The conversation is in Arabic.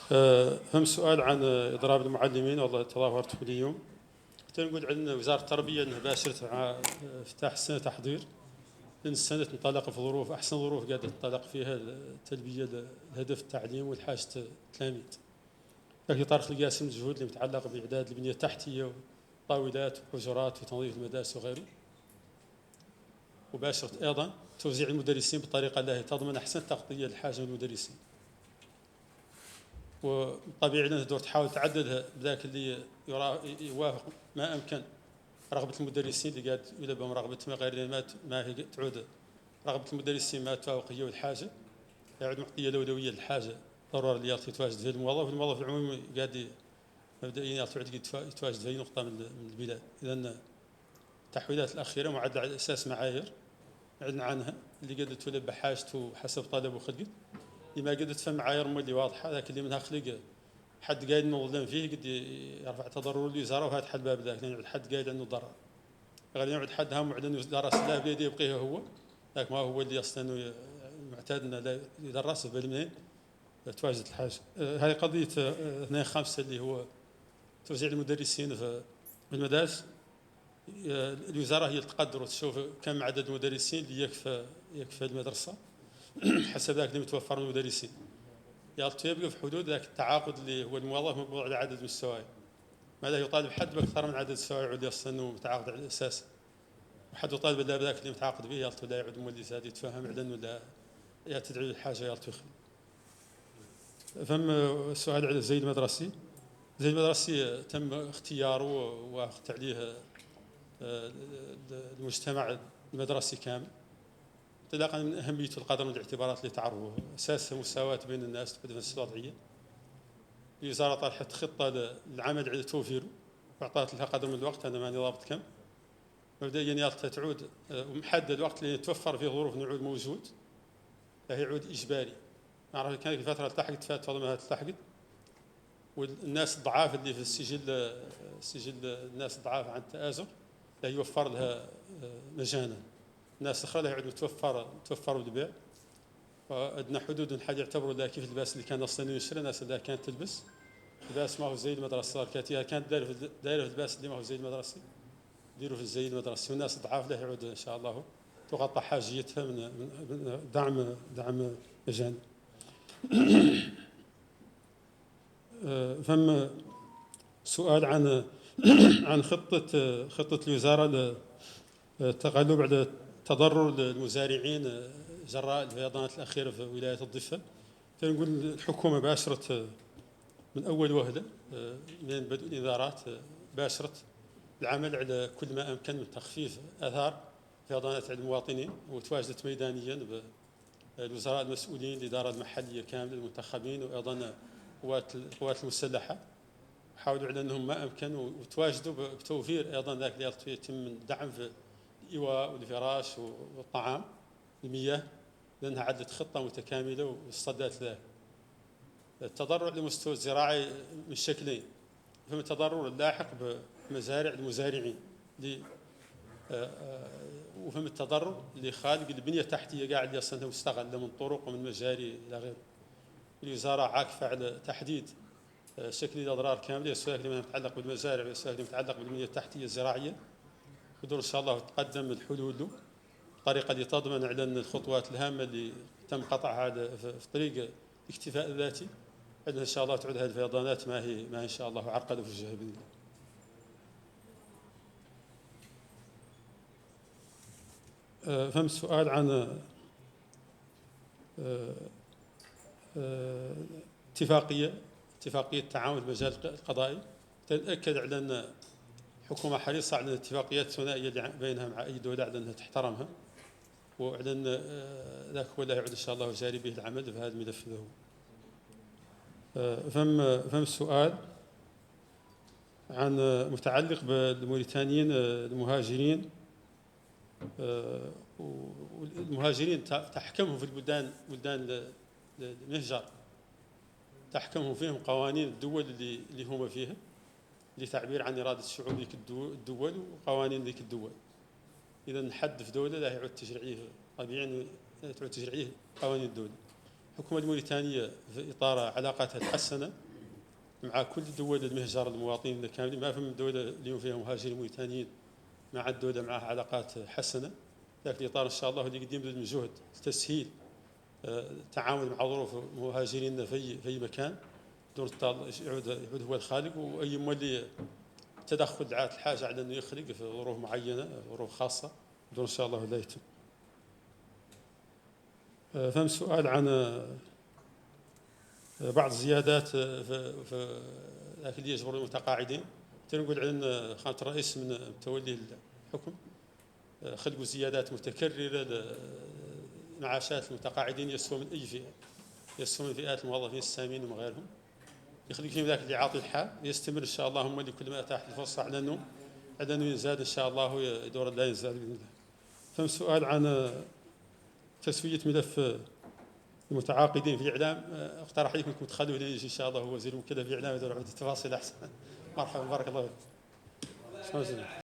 فهم السؤال عن إضراب المعلمين. والله تظاهرت كل يوم. تنقول عندنا وزارة التربية أنها باشرت مع افتتاح السنة تحضير، لأن السنة تنطلق في ظروف أحسن ظروف قاعدة تنطلق فيها تلبية الهدف التعليم والحاجة التلاميذ. لكن طارق القاسم الجهود اللي متعلقة بإعداد البنية التحتية وطاولات وحجرات وتنظيف المدارس وغيره. وباشرت أيضا توزيع المدرسين بطريقة التي تضمن أحسن تغطية للحاجة من المدرسين. وطبيعي أنها دور تحاول تعدلها بذاك اللي يوافق ما أمكن رغبة المدرسين اللي قاعد يولى بهم رغبة ما غير ما هي تعود رغبة المدرسين ما توافق هي والحاجة، يعود معطية الأولوية للحاجة ضرورة اللي يتواجد فيها الموظف العمومي قاعد مبدئيا يتواجد في أي نقطة من البلاد. إذن التحويلات الأخيرة معدلة على أساس معايير أعلن عنها اللي قاعدة تولى بحاجته حسب طلب وخلقه، لما قاعدة تفهم معايير اللي واضحة، لكن اللي منها خلق حد قاعد ينظم فيه قد يرفع تضرر الوزارة وهذا حد باب ذاك، لأن يعود حد قاعد عنده ضرر غير يعود حد هم معلن درس لا بيدي يبقيه هو، لكن ما هو اللي أصلا معتاد أنه لا يدرس بل منين تواجد الحاجة. هذه قضية 2/5 اللي هو توزيع المدرسين في المدارس. الوزارة هي تقدر وتشوف كم عدد المدرسين اللي يكفى المدرسة حسب ذاك اللي متوفر من المدرسين، يبقى في حدود ذاك التعاقد اللي هو الموظف مقبول على عدد مستواه. ما لا يطالب حد باكثر من عدد السواعي يعود يصل انه متعاقد على الاساس، وحد يطالب لا بذاك اللي متعاقد به يلتو لا يعود مولد هذه يتفهم على ولا يا تدعي الحاجه يلتو يخل. فم السؤال على الزي المدرسي. الزي المدرسي تم اختياره ووافقت عليه المجتمع المدرسي كامل، انطلاقا من اهميه القدر من الاعتبارات اللي تعرفوها. اساسها مساواه بين الناس تبدا في الوضعيه. الوزاره طرحت خطه للعمل على توفيره واعطت لها قدر من الوقت، انا ماني ضابط كم. مبدئيا يالتها تعود ومحدد الوقت اللي يتوفر فيه ظروف نعود موجود، فهي يعود اجباري. نعرف كانت الفتره التحقت فات والله ما التحقت، والناس الضعاف اللي في السجل الناس الضعاف عن التآزر لا يوفر لها مجانا. الناس الاخرى لا يعود متوفر بالبيع. وادنى حدود حاجه يعتبروا ذا كيف اللباس اللي كان اصلا يشتري الناس اللي كانت تلبس لباس ما هو زي المدرسه، كانت دايره في اللباس اللي ما هو زي المدرسي ديروا في الزي المدرسي، والناس الضعاف له يعود ان شاء الله تغطى حاجيتها من دعم مجاني. فم سؤال عن خطة الوزارة للتغلب على تضرر المزارعين جراء الفيضانات الأخيرة في ولاية الضفة. نقول الحكومة باشرت من أول وهلة من بدء الإنذارات باشرت العمل على كل ما أمكن من تخفيف آثار فيضانات على المواطنين، وتواجدت ميدانيا بالوزراء المسؤولين، الإدارة المحلية كاملة المنتخبين، وأيضا القوات المسلحة، حاولوا على أنهم ما أمكن وتواجدوا بتوفير أيضا ذاك اللي يتم من دعم في الإيواء والفراش والطعام المياه، لأنها عدت خطة متكاملة واصطدت ذلك. التضرر لمستوى الزراعي من شكلين: فهم التضرر اللاحق بمزارع المزارعين وفهم التضرر اللي خالق البنية التحتية قاعد يصنها مستغلة من طرق ومن مجاري إلى غيره. الوزارة عاكفة على تحديد شكل الأضرار كاملة، سواء اللي متعلق بالمزارع وسواء اللي متعلق بالبنية التحتية الزراعية، ودور إن شاء الله تقدم الحلول له بطريقة اللي تضمن على أن الخطوات الهامة اللي تم قطعها في طريق الاكتفاء الذاتي إن شاء الله تعود هذه الفيضانات ما هي إن شاء الله عرقلة في الجهة بإذن الله. فهم السؤال عن اتفاقية التعاون في المجال القضائي. تأكد على أن الحكومة حريصة على الاتفاقيات الثنائية اللي بينها مع أي دولة على أنها تحترمها، وعلى أن ذاك هو اللي يعود إن شاء الله جاري به العمل في هذا الملف له. فهم السؤال عن متعلق بالموريتانيين المهاجرين. والمهاجرين تحكمهم في بلدان المهجر، تحكمهم فيهم قوانين الدول اللي هم فيها لتعبير عن إرادة الشعوب ذيك الدول وقوانين ذيك الدول. إذا حد في دولة لا يعود تشريعيه طبيعي تعود تشريعيه قوانين الدولة. الحكومة الموريتانية في إطار علاقاتها الحسنة مع كل دول المهجر المواطنين كاملين، ما فهم دولة اليوم فيها مهاجرين موريتانيين مع الدولة معها علاقات حسنة. ذاك الإطار إن شاء الله اللي قد يبذل من جهد لتسهيل التعامل مع ظروف مهاجرين في أي مكان دون يعود هو الخالق، وأي مولي تدخل دعاة الحاجة على أنه يخلق في ظروف معينة ظروف خاصة دون إن شاء الله لا يتم. فهم سؤال عن بعض الزيادات في اللي يجبر المتقاعدين. تنقول على أن خانة الرئيس من تولي الحكم خلقوا زيادات متكررة لمعاشات المتقاعدين يسوى من أي فئة، يسوى من فئات الموظفين السامين ومن غيرهم، يخلق فيهم ذاك اللي يعطي الحال ويستمر إن شاء الله. هم اللي كل ما أتاحت الفرصة على أنه يزداد إن شاء الله يدور لا يزداد بإذن الله. فهم سؤال عن تسوية ملف المتعاقدين في إعلام. اقترح عليكم أنكم تخلوه يجي إن شاء الله هو وزير المكلف في إعلام يدور على التفاصيل أحسن. مرحبا، بارك الله فيك.